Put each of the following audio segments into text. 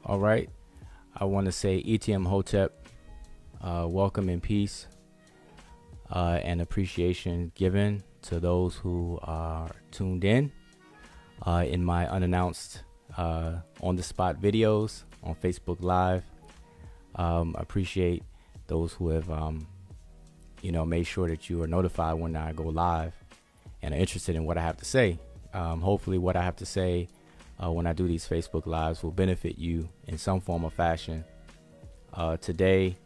All right. I want to say ETM Hotep, welcome and peace and appreciation given to those who are tuned in my unannounced on the spot videos on Facebook Live. Appreciate those who have, made sure that you are notified when I go live and are interested in what I have to say. Hopefully what I have to say when I do these Facebook Lives will benefit you in some form or fashion. Today,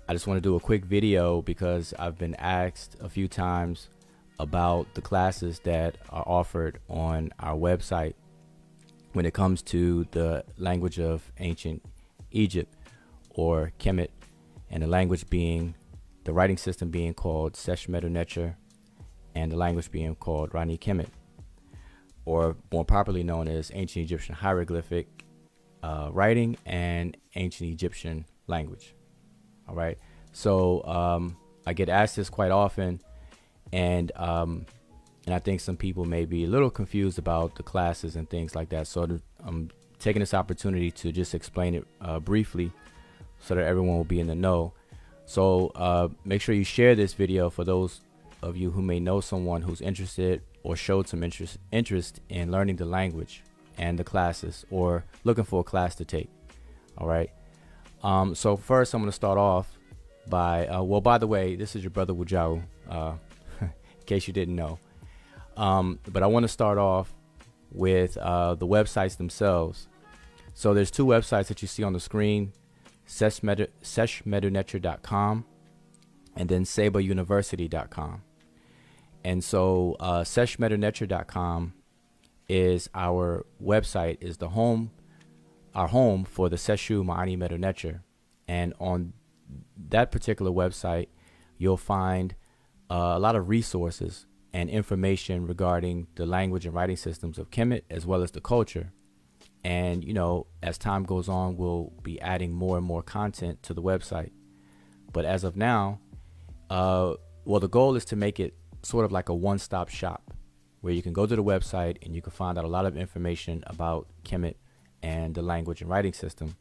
I just want to do a quick video because I've been asked a few times about the classes that are offered on our website when it comes to the language of ancient Egypt, or Kemet, and the language being, the writing system being called Sesh Medew Netcher, and the language being called Rani Kemet, or more popularly known as ancient Egyptian hieroglyphic writing and ancient Egyptian language. All right. So I get asked this quite often, and I think some people may be a little confused about the classes and things like that. So I'm taking this opportunity to just explain it briefly so that everyone will be in the know. So make sure you share this video for those of you who may know someone who's interested or showed some interest in learning the language and the classes, or looking for a class to take. All right. So first I'm going to start off by, by the way, this is your brother Wujau, in case you didn't know. But I want to start off with the websites themselves. So there's two websites that you see on the screen, seshmedewnetcher.com and then sabauniversity.com. And so seshmedewnetcher.com is our website, is the our home for the Seshu Ma'ani Medew Netcher. And on that particular website, you'll find a lot of resources and information regarding the language and writing systems of Kemet, as well as the culture. And, as time goes on, we'll be adding more and more content to the website. But as of now, the goal is to make it sort of like a one-stop shop where you can go to the website and you can find out a lot of information about Kemet and the language and writing system.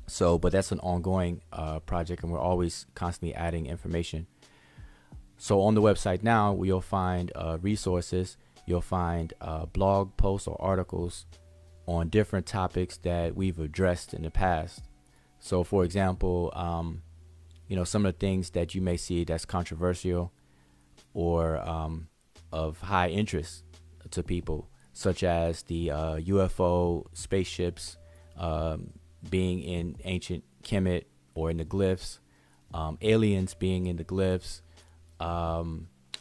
So, but that's an ongoing project, and we're always constantly adding information. So on the website now, you'll find resources, you'll find blog posts or articles on different topics that we've addressed in the past. So for example, some of the things that you may see that's controversial or of high interest to people, such as the UFO spaceships being in ancient Kemet or in the glyphs, aliens being in the glyphs,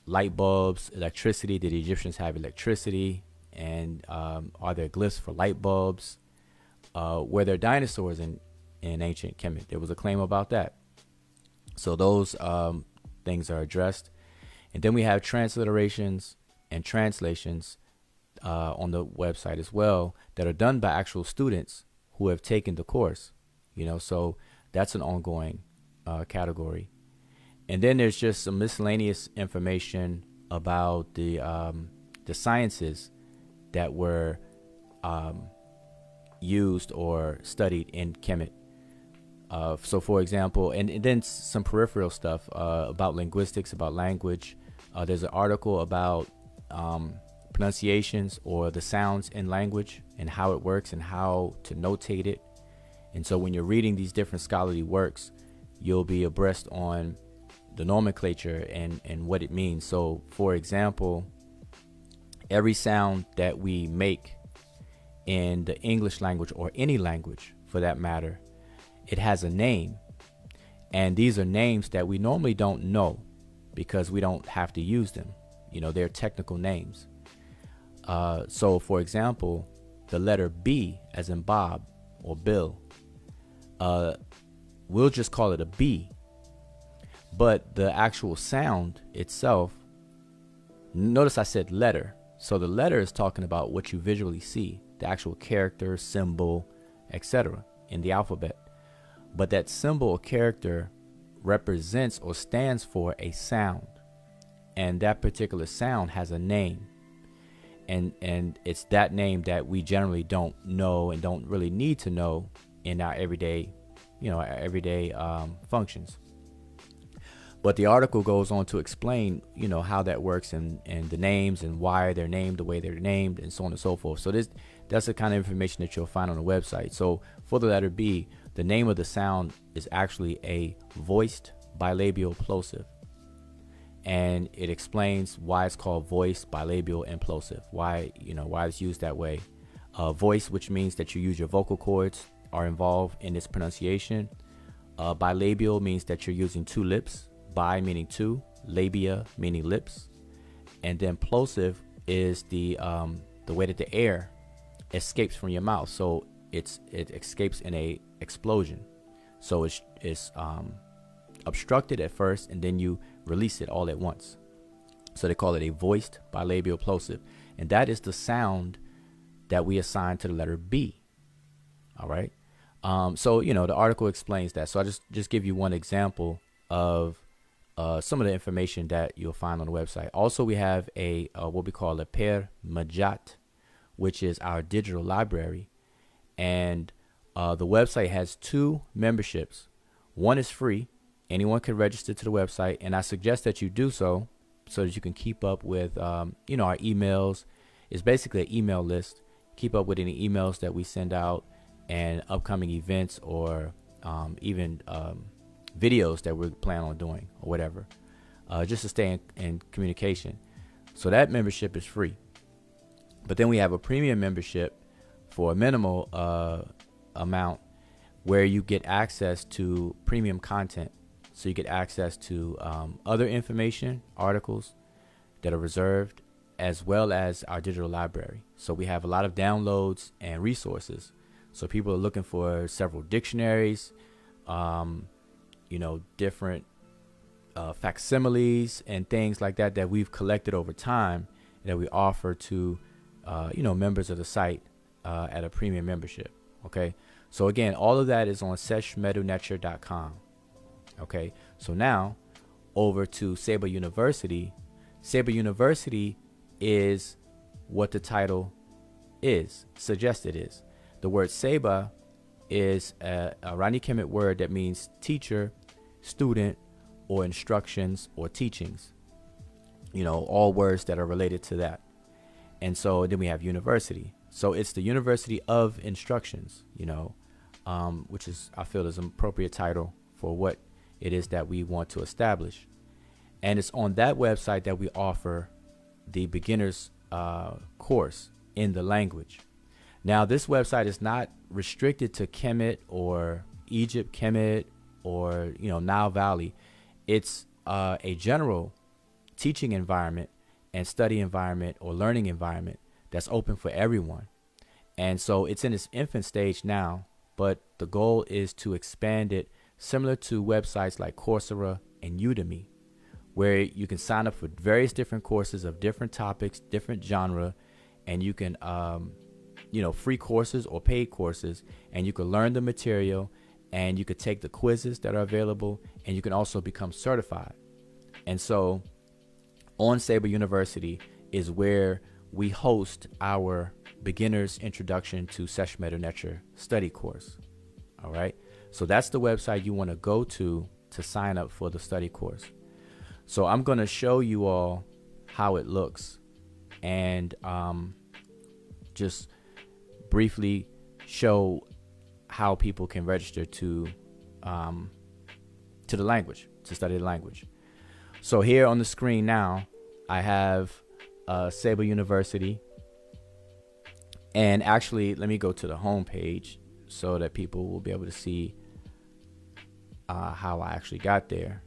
light bulbs, electricity. Did the Egyptians have electricity? And are there glyphs for light bulbs? Were there dinosaurs in ancient Kemet? There was a claim about that. So those things are addressed. And then we have transliterations and translations on the website as well that are done by actual students who have taken the course. So that's an ongoing category. And then there's just some miscellaneous information about the sciences that were used or studied in Kemet. So for example, and then some peripheral stuff about linguistics, about language. There's an article about pronunciations or the sounds in language and how it works and how to notate it. And so when you're reading these different scholarly works, you'll be abreast on the nomenclature and what it means. So for example, every sound that we make in the English language, or any language for that matter, it has a name. And these are names that we normally don't know because we don't have to use them. They're technical names. So for example, the letter B, as in Bob or Bill, we'll just call it a B. But the actual sound itself, notice I said letter. So the letter is talking about what you visually see, the actual character, symbol, etc. in the alphabet. But that symbol or character represents or stands for a sound. And that particular sound has a name. and it's that name that we generally don't know and don't really need to know in our everyday, functions. But the article goes on to explain, how that works and the names and why they're named the way they're named and so on and so forth. So that's the kind of information that you'll find on the website. So for the letter B, the name of the sound is actually a voiced bilabial plosive. And it explains why it's called voiced bilabial implosive. Why it's used that way. Voice, which means that you use your vocal cords, are involved in its pronunciation. Bilabial means that you're using two lips. Bi meaning two, labia meaning lips, and then plosive is the way that the air escapes from your mouth. So it escapes in a explosion. So it's obstructed at first, and then you release it all at once. So they call it a voiced bilabial plosive, and that is the sound that we assign to the letter B. All right. So the article explains that. So I just give you one example of some of the information that you'll find on the website. Also, we have a what we call a Penmanship, which is our digital library, and the website has 2 memberships. One is free. Anyone can register to the website, and I suggest that you do so that you can keep up with our emails. It's basically an email list. Keep up with any emails that we send out and upcoming events, or even videos that we're planning on doing or whatever, just to stay in communication. So that membership is free. But then we have a premium membership for a minimal amount, where you get access to premium content. So you get access to other information, articles that are reserved, as well as our digital library. So we have a lot of downloads and resources. So people are looking for several dictionaries, different facsimiles and things like that we've collected over time, that we offer to members of the site at a premium membership. Okay, so again, all of that is on seshmedew-netcher.com. Okay, so now over to Sabre University. Sabre University is what the title suggests it is. The word Sabre is a Iranian Kemet word that means teacher, student, or instructions or teachings. All words that are related to that. And so then we have university. So it's the University of Instructions, which is, I feel, is an appropriate title for what it is that we want to establish. And it's on that website that we offer the beginner's course in the language. Now, this website is not restricted to Kemet or Egypt Kemet or Nile Valley. It's a general teaching environment and study environment or learning environment that's open for everyone. And so it's in its infant stage now, but the goal is to expand it, similar to websites like Coursera and Udemy, where you can sign up for various different courses of different topics, different genre, and you can free courses or paid courses, and you can learn the material, and you could take the quizzes that are available, and you can also become certified. And so on Sabre University is where we host our beginner's introduction to Sesh Medew Netcher study course. All right, so that's the website you want to go to sign up for the study course. So I'm going to show you all how it looks, and just briefly show how people can register to the language, to study the language. So here on the screen now, I have Sabre University, and actually, let me go to the home page so that people will be able to see how I actually got there.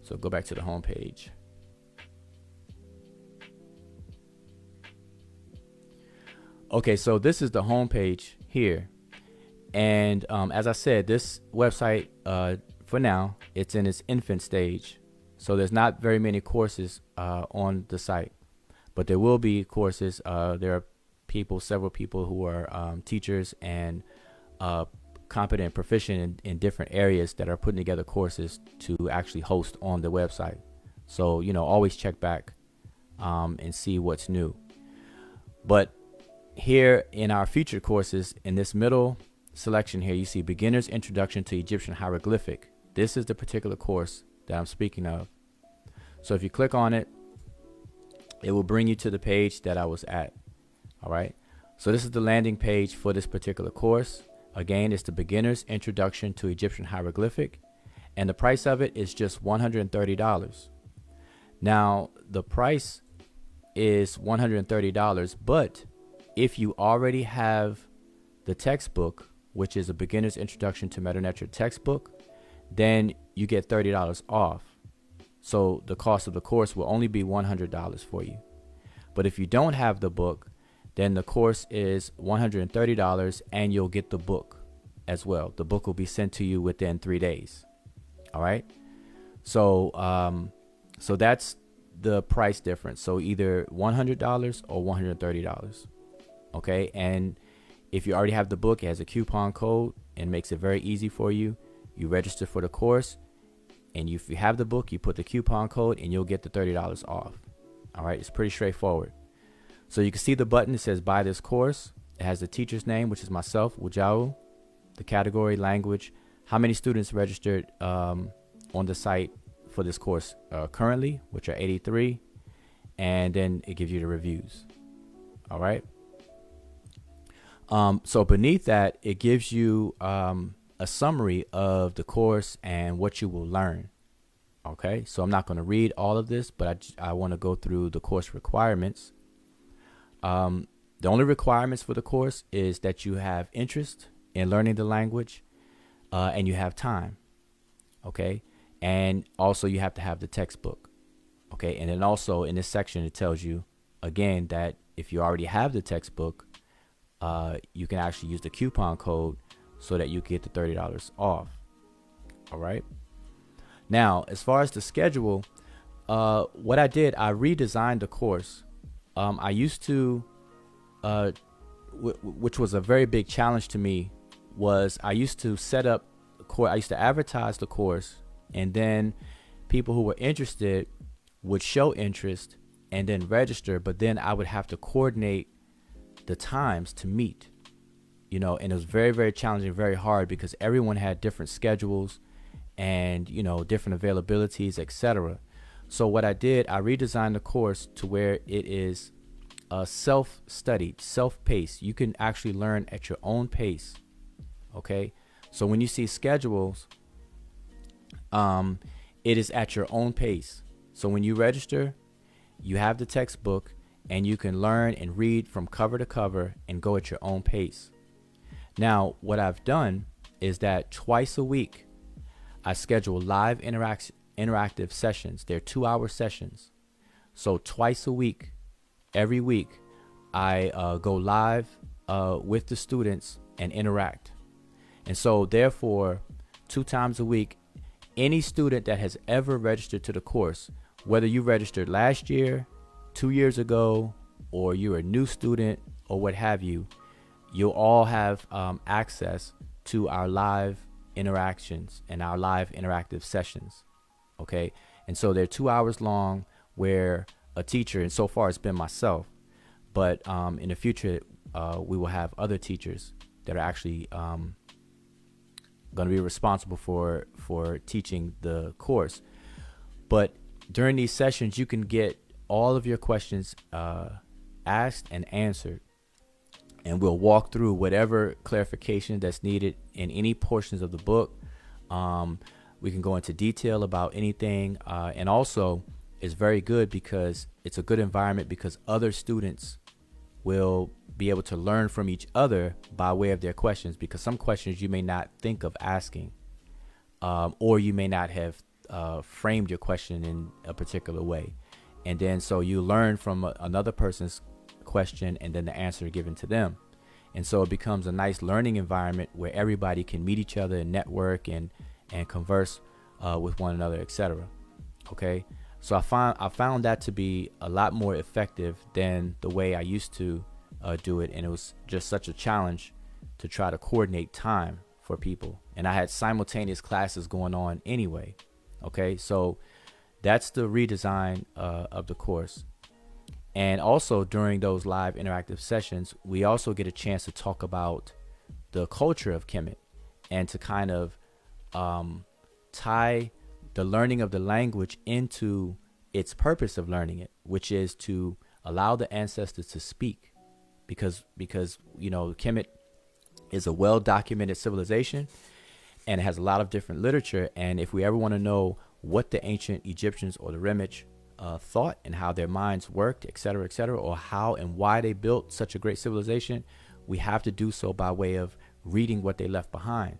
So go back to the home page. Okay, so this is the home page here. And as I said, this website, for now, it's in its infant stage. So there's not very many courses on the site, but there will be courses. There are several people who are teachers and competent and proficient in different areas that are putting together courses to actually host on the website. So, always check back and see what's new. But here in our featured courses, in this middle selection here, you see Beginner's Introduction to Egyptian Hieroglyphic. This is the particular course that I'm speaking of. So if you click on it, it will bring you to the page that I was at. All right. So this is the landing page for this particular course. Again, it's the Beginner's Introduction to Egyptian Hieroglyphic, and the price of it is just $130. Now, the price is $130, but if you already have the textbook, which is a Beginner's Introduction to Medew Netcher textbook, then you get $30 off. So the cost of the course will only be $100 for you. But if you don't have the book, then the course is $130 and you'll get the book as well. The book will be sent to you within 3 days. All right. So, so that's the price difference. So either $100 or $130. Okay. And if you already have the book, it has a coupon code and makes it very easy for you. You register for the course, and if you have the book, you put the coupon code and you'll get the $30 off. All right. It's pretty straightforward. So you can see the button that says buy this course. It has the teacher's name, which is myself, Wujau, the category, language, how many students registered on the site for this course currently, which are 83. And then it gives you the reviews. All right. So beneath that, it gives you a summary of the course and what you will learn. Okay. So I'm not going to read all of this, but I want to go through the course requirements. The only requirements for the course is that you have interest in learning the language, and you have time. Okay. And also you have to have the textbook. Okay. And then also in this section, it tells you again that if you already have the textbook, you can actually use the coupon code so that you get the $30 off. All right. Now, as far as the schedule, what I did, I redesigned the course. I used to, which was a very big challenge to me, was I used to set up the course. I used to advertise the course, and then people who were interested would show interest and then register. But then I would have to coordinate the times to meet, you know, and it was very, very challenging, very hard because everyone had different schedules and, you know, different availabilities, etc. So what I did, I redesigned the course to where it is self-studied, self-paced. You can actually learn at your own pace. Okay. So when you see schedules, it is at your own pace. So when you register, you have the textbook and you can learn and read from cover to cover and go at your own pace. Now, what I've done is that twice a week, I schedule live interactive sessions. They're 2-hour sessions. So twice a week, every week, I go live with the students and interact. And so therefore, 2 times a week, any student that has ever registered to the course, whether you registered last year, 2 years ago, or you're a new student or what have you, you'll all have access to our live interactions and our live interactive sessions. Okay. And so they're 2 hours long where a teacher, and so far it's been myself, but in the future, we will have other teachers that are actually going to be responsible for teaching the course. But during these sessions, you can get all of your questions asked and answered, and we'll walk through whatever clarification that's needed in any portions of the book. We can go into detail about anything, and also it's very good because it's a good environment because other students will be able to learn from each other by way of their questions, because some questions you may not think of asking, or you may not have framed your question in a particular way. And then so you learn from another person's question and then the answer given to them. And so it becomes a nice learning environment where everybody can meet each other and network and converse with one another, etc. Okay. So I found that to be a lot more effective than the way I used to do it. And it was just such a challenge to try to coordinate time for people. And I had simultaneous classes going on anyway. Okay. So that's the redesign of the course. And also during those live interactive sessions, we also get a chance to talk about the culture of Kemet and to kind of tie the learning of the language into its purpose of learning it, which is to allow the ancestors to speak, because Kemet is a well-documented civilization and it has a lot of different literature. And if we ever want to know what the ancient Egyptians or the Remich thought and how their minds worked, et cetera, or how and why they built such a great civilization, we have to do so by way of reading what they left behind.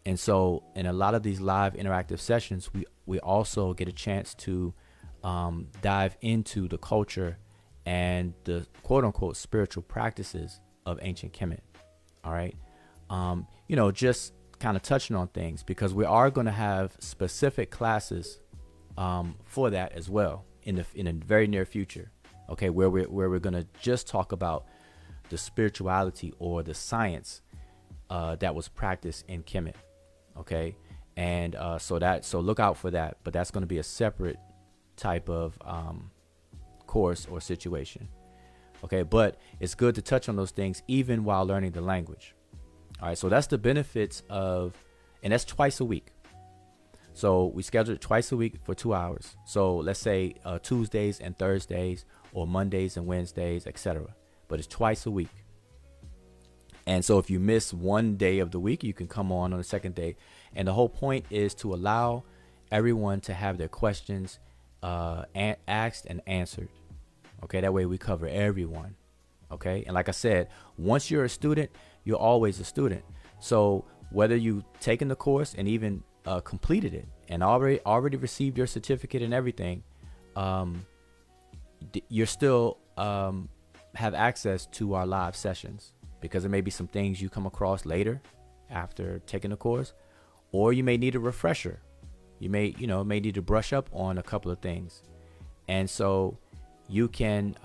And so in a lot of these live interactive sessions, we also get a chance to dive into the culture and the quote unquote spiritual practices of ancient Kemet. All right. Just kind of touching on things, because we are going to have specific classes for that as well in the very near future. Okay. Where we're going to just talk about the spirituality or the science that was practiced in Kemet. Okay. And so look out for that, but that's going to be a separate type of course or situation. Okay. But it's good to touch on those things even while learning the language. All right. So that's the benefits of, and that's twice a week. So we schedule it twice a week for 2 hours. So let's say Tuesdays and Thursdays, or Mondays and Wednesdays, etc. But it's twice a week. And so if you miss one day of the week, you can come on the second day. And the whole point is to allow everyone to have their questions asked and answered. Okay, that way we cover everyone. Okay, and like I said, once you're a student, you're always a student. So whether you've taken the course and even completed it and already received your certificate and everything, you're still have access to our live sessions, because there may be some things you come across later after taking the course, or you may need a refresher. You may need to brush up on a couple of things. And so you can,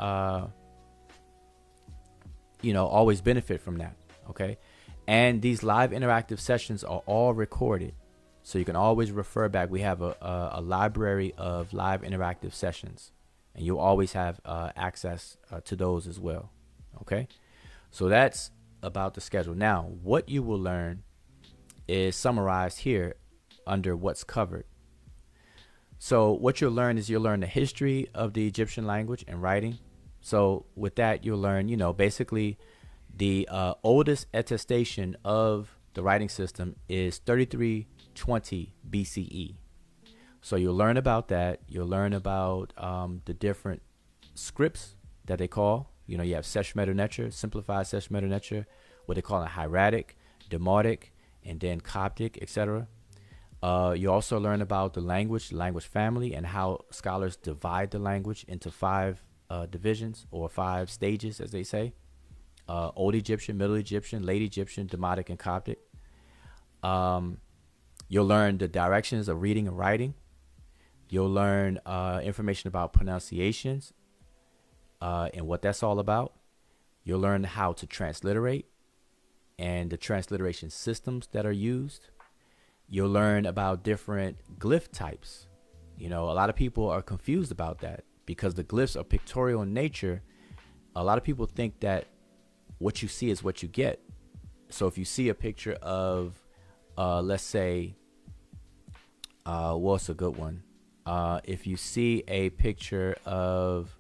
always benefit from that. Okay. And these live interactive sessions are all recorded, so you can always refer back. We have a library of live interactive sessions, and you'll always have access to those as well. Okay. So that's about the schedule. Now, what you will learn is summarized here under what's covered. So what you'll learn is you'll learn the history of the Egyptian language and writing. So with that, you'll learn, basically the oldest attestation of the writing system is 3320 BCE. So you'll learn about that. You'll learn about the different scripts that they call. You have Sesh Medew Netcher, Simplified Sesh Medew Netcher, what they call a hieratic, demotic, and then Coptic, etc. You also learn about the language family, and how scholars divide the language into 5 divisions, or 5 stages, as they say. Old Egyptian, Middle Egyptian, Late Egyptian, Demotic, and Coptic. You'll learn the directions of reading and writing. You'll learn information about pronunciations and what that's all about. You'll learn how to transliterate and the transliteration systems that are used. You'll learn about different glyph types. A lot of people are confused about that, because the glyphs are pictorial in nature. A lot of people think that what you see is what you get. So if you see a picture of, let's say, what's a good one? If you see a picture of,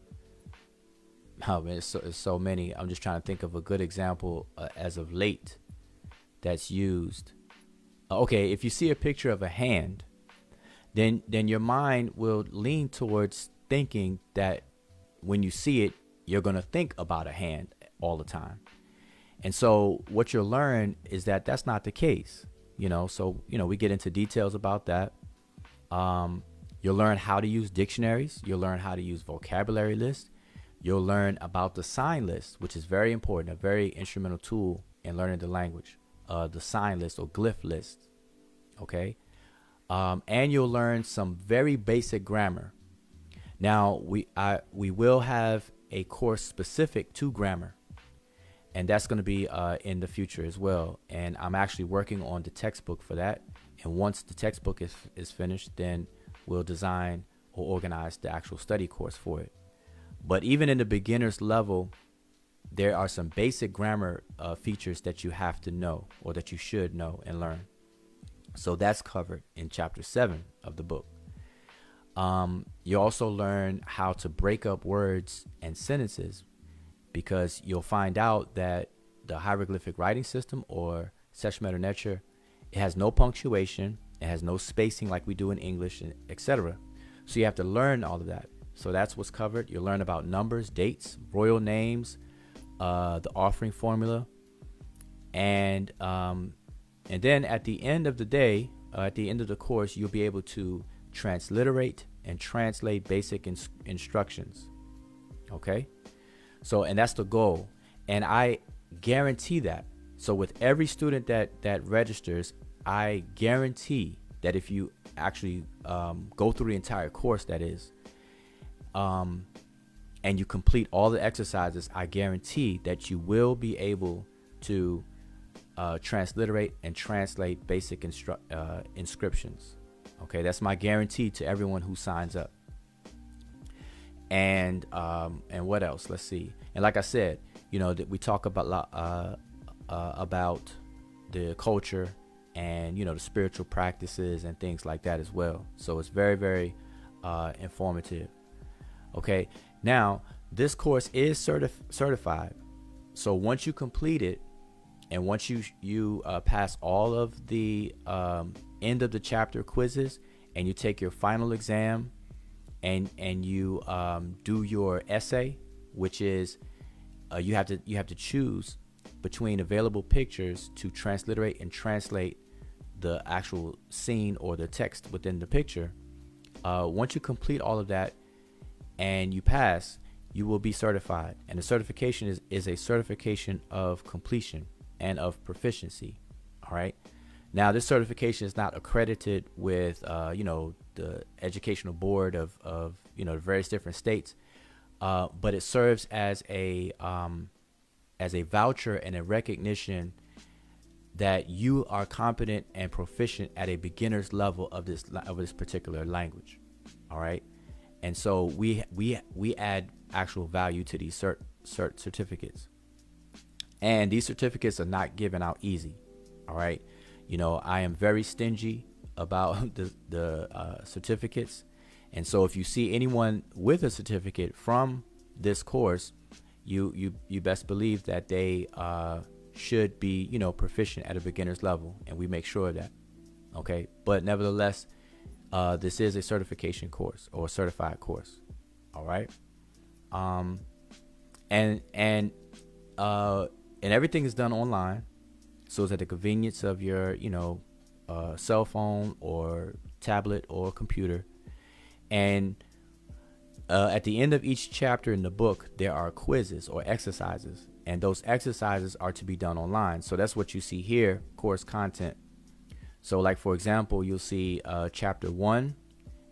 oh man, it's so many. I'm just trying to think of a good example as of late that's used. Okay, if you see a picture of a hand, then your mind will lean towards thinking that when you see it, you're going to think about a hand all the time. And so what you'll learn is that that's not the case. So we get into details about that. You'll learn how to use dictionaries. You'll learn how to use vocabulary lists. You'll learn about the sign list, which is very important, a very instrumental tool in learning the language. The sign list or glyph list. Okay. And you'll learn some very basic grammar. Now we will have a course specific to grammar, and that's going to be in the future as well. And I'm actually working on the textbook for that. And once the textbook is finished, then we'll design or organize the actual study course for it. But even in the beginner's level, there are some basic grammar features that you have to know, or that you should know and learn. So that's covered in chapter 7 of the book. You also learn how to break up words and sentences, because you'll find out that the hieroglyphic writing system, or Sesh Medew Netcher, it has no punctuation, it has no spacing like we do in English, etc. So you have to learn all of that. So that's what's covered. You'll learn about numbers, dates, royal names, the offering formula, and then at the end of the day, at the end of the course, you'll be able to transliterate and translate basic instructions. Okay, so, and that's the goal, and I guarantee that. So with every student that registers, I guarantee that if you actually go through the entire course, that is, and you complete all the exercises, I guarantee that you will be able to transliterate and translate basic inscriptions. Okay, that's my guarantee to everyone who signs up. And what else? Let's see. And like I said, that we talk about the culture and the spiritual practices and things like that as well. So it's very, very informative. Okay, now this course is certified. So once you complete it, and once you pass all of the end of the chapter quizzes, and you take your final exam, and you do your essay, which is you have to choose between available pictures to transliterate and translate the actual scene or the text within the picture. Once you complete all of that and you pass, you will be certified. And the certification is a certification of completion and of proficiency. All right. Now, this certification is not accredited with, the educational board of the various different states, but it serves as a voucher and a recognition that you are competent and proficient at a beginner's level of this particular language. All right. And so we add actual value to these certificates. And these certificates are not given out easy. All right. I am very stingy about the certificates. And so if you see anyone with a certificate from this course, you best believe that they should be, proficient at a beginner's level. And we make sure of that. Okay. But nevertheless, this is a certification course or a certified course. All right. And everything is done online. So it's at the convenience of your, cell phone or tablet or computer. And at the end of each chapter in the book, there are quizzes or exercises. And those exercises are to be done online. So that's what you see here, course content. So like, for example, you'll see chapter 1,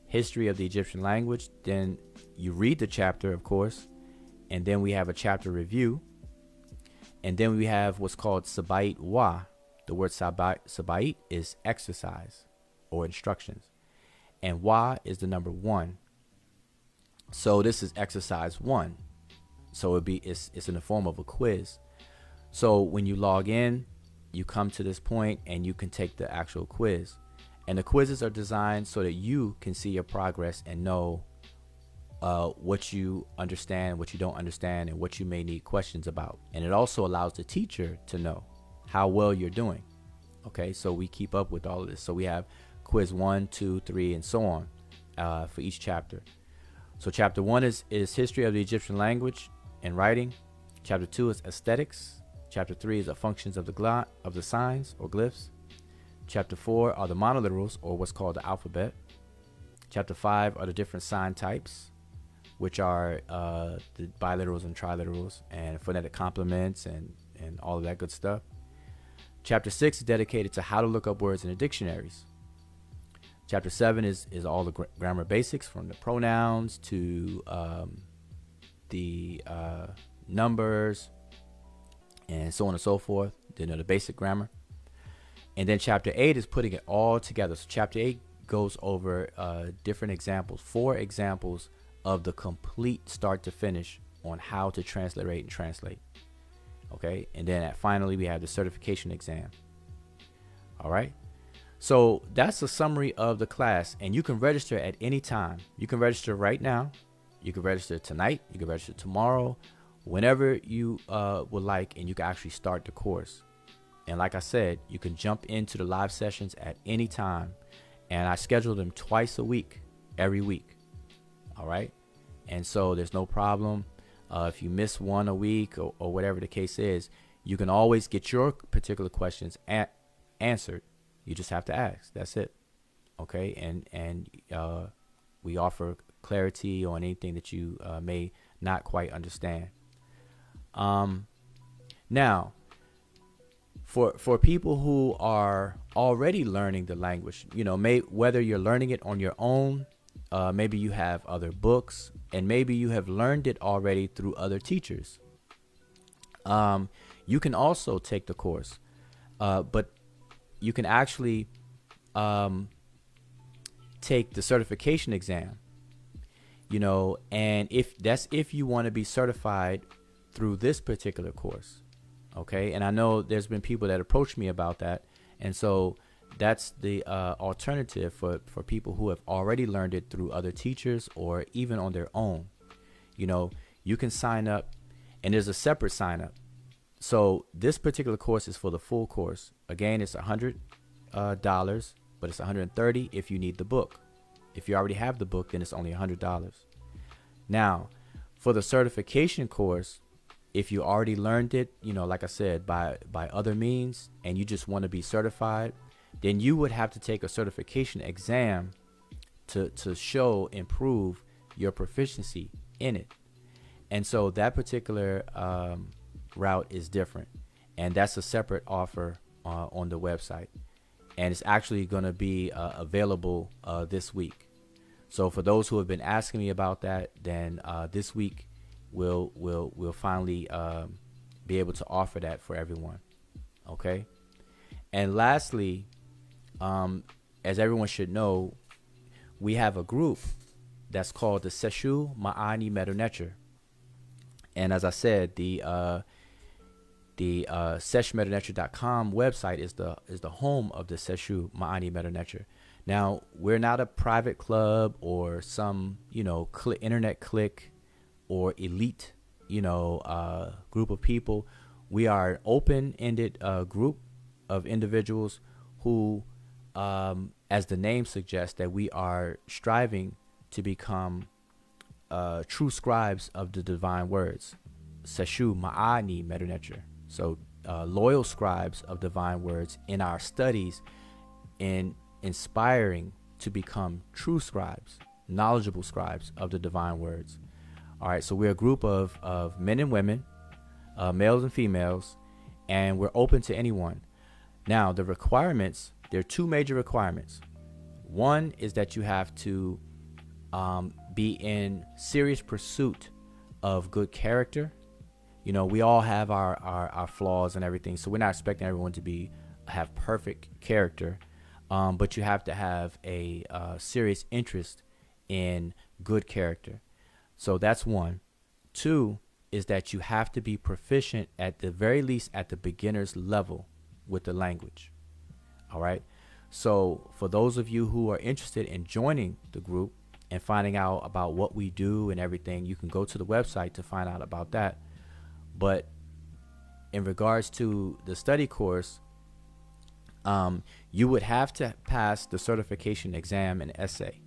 history of the Egyptian language. Then you read the chapter, of course. And then we have a chapter review. And then we have what's called Sabait Wa. The word Sabait is exercise or instructions. And Wa is the number 1. So this is exercise 1. So it's in the form of a quiz. So when you log in, you come to this point and you can take the actual quiz. And the quizzes are designed so that you can see your progress and know what you understand, what you don't understand, and what you may need questions about. And it also allows the teacher to know how well you're doing. Okay, so we keep up with all of this. So we have quiz 1, 2, 3, and so on for each chapter. So chapter 1 is history of the Egyptian language and writing. Chapter 2 is aesthetics. Chapter 3 is the functions of the signs or glyphs. Chapter 4 are the monoliterals, or what's called the alphabet. Chapter 5 are the different sign types, which are the biliterals and triliterals and phonetic complements and all of that good stuff. Chapter 6 is dedicated to how to look up words in the dictionaries. Chapter 7 is all the grammar basics, from the pronouns to the numbers and so on and so forth. The basic grammar. And then chapter 8 is putting it all together. So chapter 8 goes over different examples, 4 examples of the complete start to finish on how to transliterate and translate. Okay, and then finally we have the certification exam. All right, so that's a summary of the class, and you can register at any time. You can register right now, you can register tonight, you can register tomorrow, whenever you would like, and you can actually start the course. And like I said, you can jump into the live sessions at any time, and I schedule them twice a week, every week. All right, and so there's no problem. If you miss one a week or whatever the case is, you can always get your particular questions answered. You just have to ask. That's it. Okay, and we offer clarity on anything that you may not quite understand. Now, for people who are already learning the language, whether you're learning it on your own, maybe you have other books, and maybe you have learned it already through other teachers. You can also take the course, but you can actually take the certification exam, and if you want to be certified through this particular course. Okay, and I know there's been people that approach me about that, and so that's the alternative for people who have already learned it through other teachers or even on their own. You can sign up, and there's a separate sign up. So this particular course is for the full course. Again, it's $100, but it's $130 if you need the book. If you already have the book, then it's only $100. Now, for the certification course, if you already learned it, like I said, by other means, and you just want to be certified, then you would have to take a certification exam to show and prove your proficiency in it. And so that particular route is different, and that's a separate offer on the website, and it's actually going to be available this week. So for those who have been asking me about that, then this week we'll finally be able to offer that for everyone. Okay, and lastly, as everyone should know, we have a group that's called the Sesh Medew Netcher. And as I said, the SeshMedew-ntr.com website is the home of the Sesh Medew Netcher. Now, we're not a private club or some internet clique or elite group of people. We are an open-ended group of individuals who, as the name suggests, that we are striving to become true scribes of the divine words. Sesh Medew Netcher. So loyal scribes of divine words in our studies, in inspiring to become true scribes, knowledgeable scribes of the divine words. All right, so we're a group of men and women, males and females, and we're open to anyone. Now, the requirements, there are two major requirements. One is that you have to be in serious pursuit of good character. We all have our flaws and everything, so we're not expecting everyone to have perfect character, but you have to have a serious interest in good character. So that's one. Two is that you have to be proficient, at the very least at the beginner's level, with the language. All right. So for those of you who are interested in joining the group and finding out about what we do and everything, you can go to the website to find out about that. But in regards to the study course, you would have to pass the certification exam and essay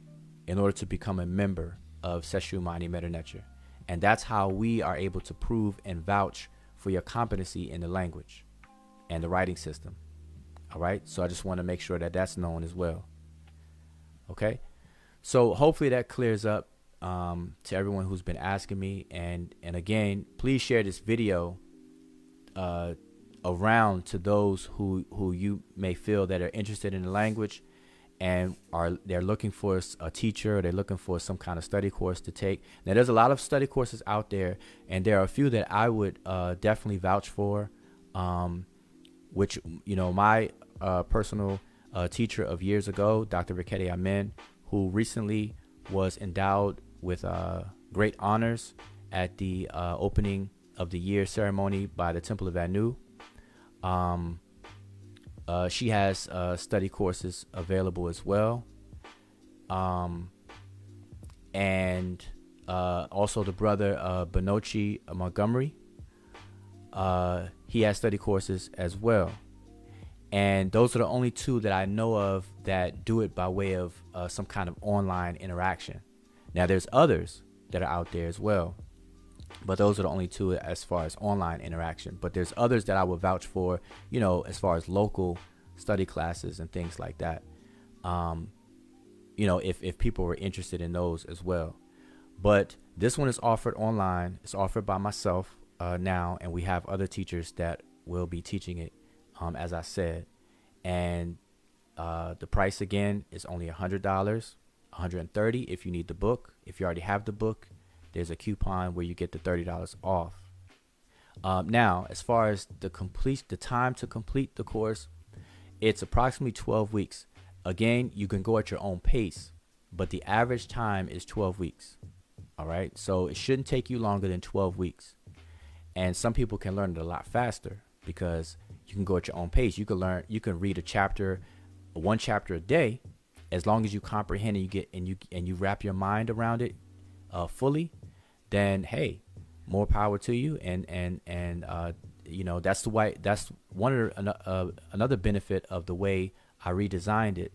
in order to become a member of Sesh Medew Netcher. And that's how we are able to prove and vouch for your competency in the language and the writing system. All right. So I just want to make sure that that's known as well. Okay. So hopefully that clears up to everyone who's been asking me. And again, please share this video around to those who you may feel that are interested in the language and they're looking for a teacher, or they're looking for some kind of study course to take. Now, there's a lot of study courses out there, and there are a few that I would definitely vouch for, which, my personal teacher of years ago, Dr. Rikete Amen, who recently was endowed with great honors at the opening of the year ceremony by the Temple of Anu. She has study courses available as well. And also the brother Benochi Montgomery. He has study courses as well. And those are the only two that I know of that do it by way of some kind of online interaction. Now, there's others that are out there as well, but those are the only two as far as online interaction. But there's others that I would vouch for, you know, as far as local study classes and things like that. You know, if people were interested in those as well. But this one is offered online. It's offered by myself now, and we have other teachers that will be teaching it, as I said. And the price again is only $100, $130 if you need the book. If you already have the book, there's a coupon where you get the $30 off. Now, as far as the time to complete the course, it's approximately 12 weeks. Again, you can go at your own pace, but the average time is 12 weeks. All right. So it shouldn't take you longer than 12 weeks. And some people can learn it a lot faster because you can go at your own pace. You can read one chapter a day, as long as you comprehend and you wrap your mind around it fully. Then hey, more power to you. And you know, that's one of another benefit of the way I redesigned it,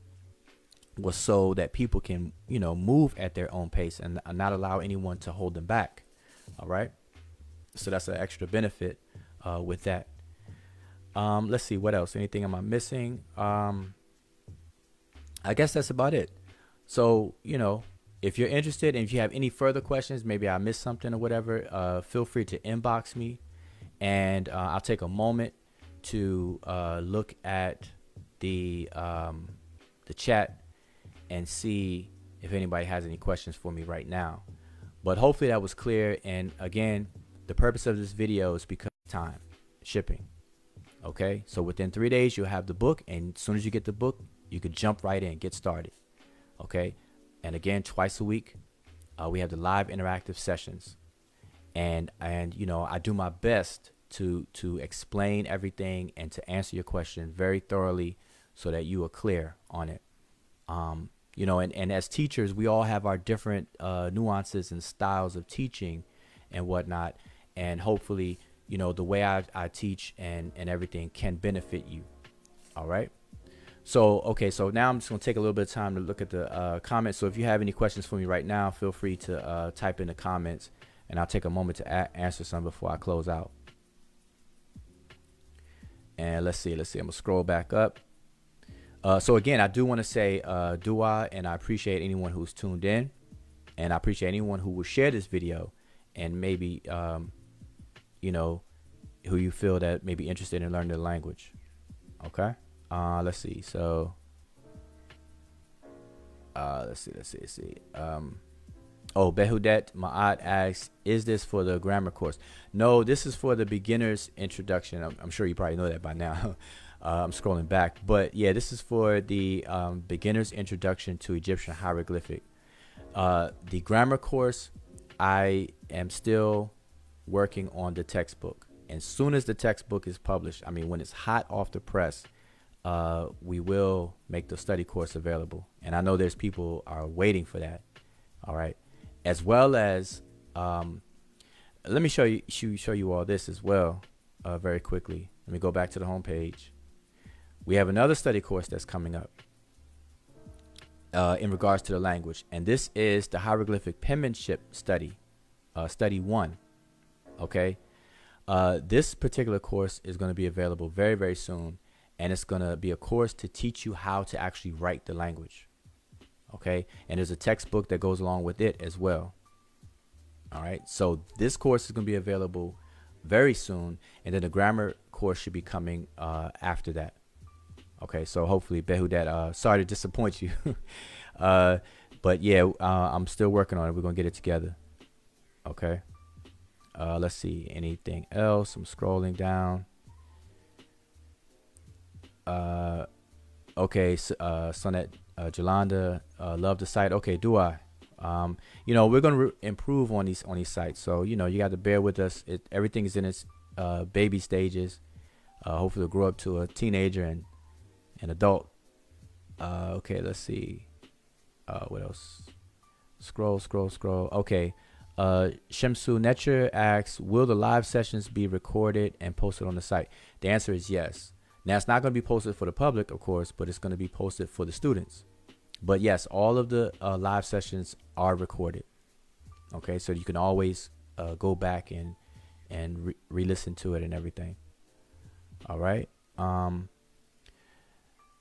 was so that people can, you know, move at their own pace and not allow anyone to hold them back. All right. So that's an extra benefit with that. Let's see what else. Anything am I missing? I guess that's about it. So, you know, if you're interested and if you have any further questions, maybe I missed something or whatever, feel free to inbox me, and I'll take a moment to look at the chat and see if anybody has any questions for me right now. But hopefully that was clear. And again, the purpose of this video is because of time, shipping. Okay, so within 3 days you'll have the book, and as soon as you get the book, you could jump right in, get started. Okay, and again, twice a week we have the live interactive sessions, and you know, I do my best to explain everything and to answer your question very thoroughly so that you are clear on it. You know, and as teachers, we all have our different nuances and styles of teaching and whatnot, and hopefully, you know, the way I teach and everything can benefit you. All right. So, okay. So now I'm just going to take a little bit of time to look at the comments. So if you have any questions for me right now, feel free to type in the comments, and I'll take a moment to answer some before I close out. And let's see. I'm going to scroll back up. So again, I do want to say dua, and I appreciate anyone who's tuned in, and I appreciate anyone who will share this video, and maybe, you know, who you feel that may be interested in learning the language. Okay. Let's see. So, let's see. Behudet Ma'at asks, is this for the grammar course? No, this is for the beginner's introduction. I'm sure you probably know that by now. I'm scrolling back, but yeah, this is for the beginner's introduction to Egyptian hieroglyphic. The grammar course, I am still working on the textbook. And as soon as the textbook is published, I mean, when it's hot off the press, we will make the study course available. And I know there's people are waiting for that. All right. As well as, let me show you all this as well, very quickly. Let me go back to the home page. We have another study course that's coming up in regards to the language. And this is the Hieroglyphic Penmanship study, study 1. Okay. This particular course is going to be available very, very soon. And it's going to be a course to teach you how to actually write the language. Okay. And there's a textbook that goes along with it as well. All right. So this course is going to be available very soon. And then the grammar course should be coming after that. Okay. So hopefully, Behudat, sorry to disappoint you. But yeah, I'm still working on it. We're going to get it together. Okay. Let's see. Anything else? I'm scrolling down. Okay. Sonet Jolanda, love the site. Okay. Do I? We're going to improve on these sites. So, you got to bear with us. Everything is in its baby stages. Hopefully it'll grow up to a teenager and an adult. Okay, let's see. What else? Scroll. Okay. Shemsu Netcher asks, will the live sessions be recorded and posted on the site? The answer is yes. Now, it's not going to be posted for the public, of course, but it's going to be posted for the students. But yes, all of the live sessions are recorded. Okay, so you can always go back and re-listen to it and everything. All right.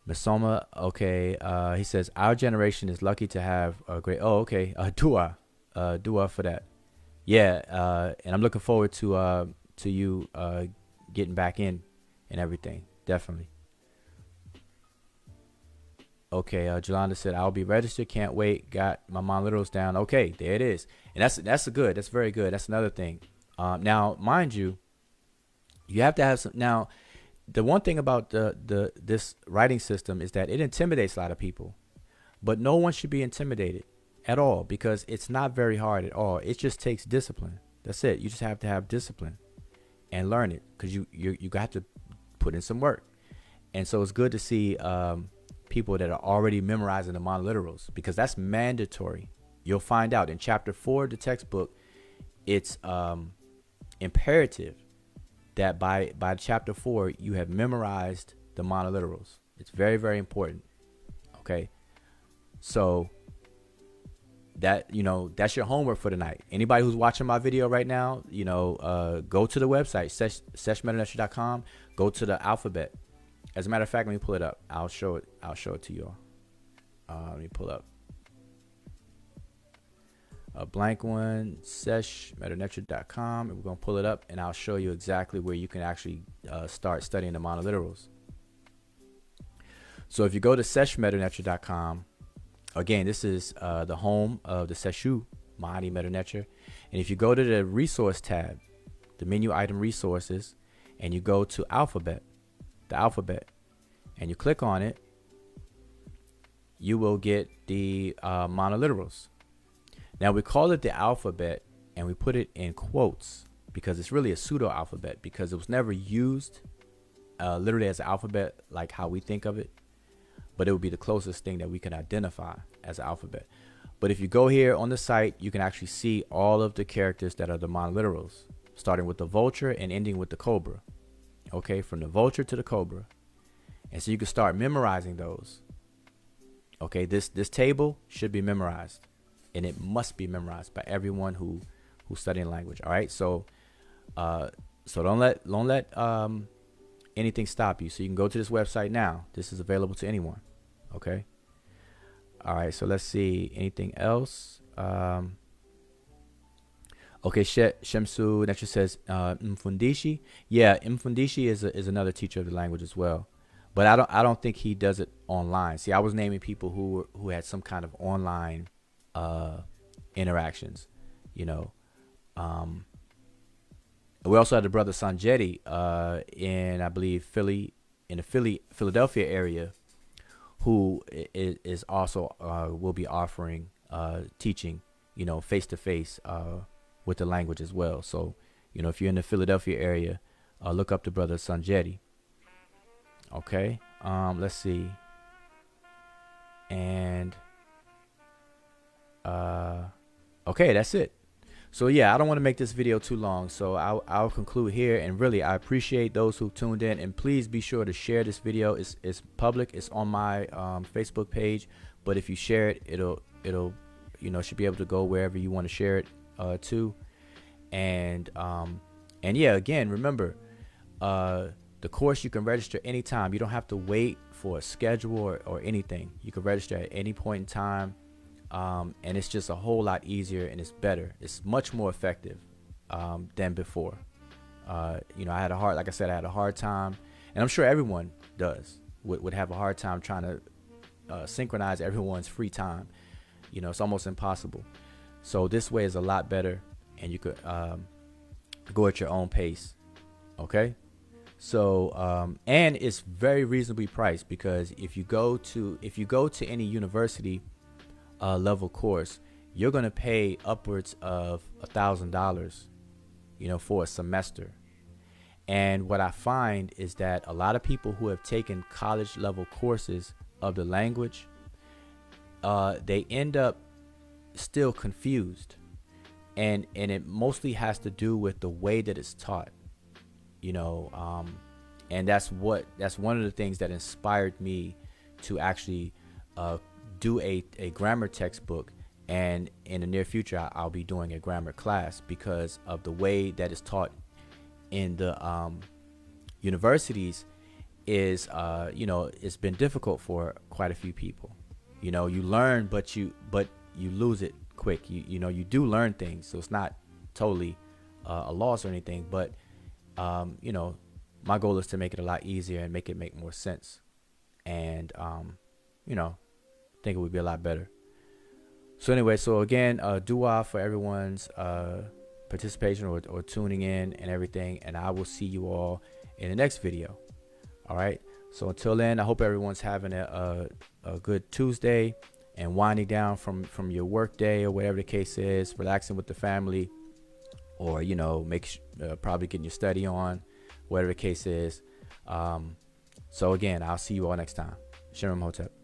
Masoma, okay. He says, our generation is lucky to have a great, Dua for that. Yeah, and I'm looking forward to you getting back in and everything. Definitely. Okay, Jolanda said, I'll be registered. Can't wait. Got my Monoliterals down. Okay, there it is. And that's good. That's very good. That's another thing. Now, mind you, you have to have some. Now, the one thing about this writing system is that it intimidates a lot of people. But no one should be intimidated at all, because it's not very hard at all. It just takes discipline. That's it. You just have to have discipline and learn it, because you got to put in some work. And so it's good to see people that are already memorizing the Monoliterals, because that's mandatory. You'll find out in chapter 4 of the textbook, it's imperative that by chapter 4 you have memorized the Monoliterals. It's very, very important. Okay, so that that's your homework for tonight. Anybody who's watching my video right now, go to the website seshmedew-ntr.com. Go to the alphabet. As a matter of fact, let me pull it up. I'll show it to you all. Let me pull up a blank one, seshmedew-ntr.com, and we're going to pull it up, and I'll show you exactly where you can actually start studying the Monoliterals. So if you go to seshmedew-ntr.com, again, this is the home of the Seshu Mahadi Medew Netcher, and if you go to the resource tab, the menu item resources, and you go to the alphabet, and you click on it, you will get the Monoliterals. Now, we call it the alphabet, and we put it in quotes because it's really a pseudo alphabet, because it was never used literally as an alphabet like how we think of it, but it would be the closest thing that we can identify as an alphabet. But if you go here on the site, you can actually see all of the characters that are the Monoliterals, starting with the vulture and ending with the cobra. Okay, from the vulture to the cobra. And so you can start memorizing those. Okay, this table should be memorized, and it must be memorized by everyone who's studying language. All right, so don't let anything stop you. So you can go to this website now. This is available to anyone. Okay. All right, so let's see anything else. Okay, Shemsu Netcher says Mfundishi. Yeah, Mfundishi is another teacher of the language as well, but I don't think he does it online. See, I was naming people who had some kind of online interactions. We also had the brother Sanjeti in, I believe, Philadelphia area, who is also will be offering teaching, face to face with the language as well. So, if you're in the Philadelphia area, look up the brother Sanjeti. Okay, let's see. And okay, that's it. So yeah, I don't want to make this video too long, so I'll conclude here. And really, I appreciate those who tuned in, and please be sure to share this video. It's public. It's on my Facebook page, but if you share it, it'll should be able to go wherever you want to share it to. And yeah, again, remember, the course, you can register anytime. You don't have to wait for a schedule or anything. You can register at any point in time. And it's just a whole lot easier, and it's better. It's much more effective than before. I had a hard time, and I'm sure everyone would have a hard time trying to synchronize everyone's free time. It's almost impossible. So this way is a lot better, and you could go at your own pace. Okay. So and it's very reasonably priced, because if you go to any university level course, you're going to pay upwards of $1,000, for a semester. And what I find is that a lot of people who have taken college level courses of the language, they end up still confused. And it mostly has to do with the way that it's taught, and that's one of the things that inspired me to actually do a grammar textbook. And in the near future, I'll be doing a grammar class, because of the way that it's taught in the universities is, it's been difficult for quite a few people. You learn, but you lose it quick. You do learn things, so it's not totally a loss or anything. But my goal is to make it a lot easier and make it make more sense. And I think it would be a lot better. So anyway, again, dua for everyone's participation or tuning in and everything. And I will see you all in the next video. All right. So until then, I hope everyone's having a good Tuesday and winding down from your work day or whatever the case is, relaxing with the family, or, probably getting your study on, whatever the case is. So again, I'll see you all next time. Shalom Hotep.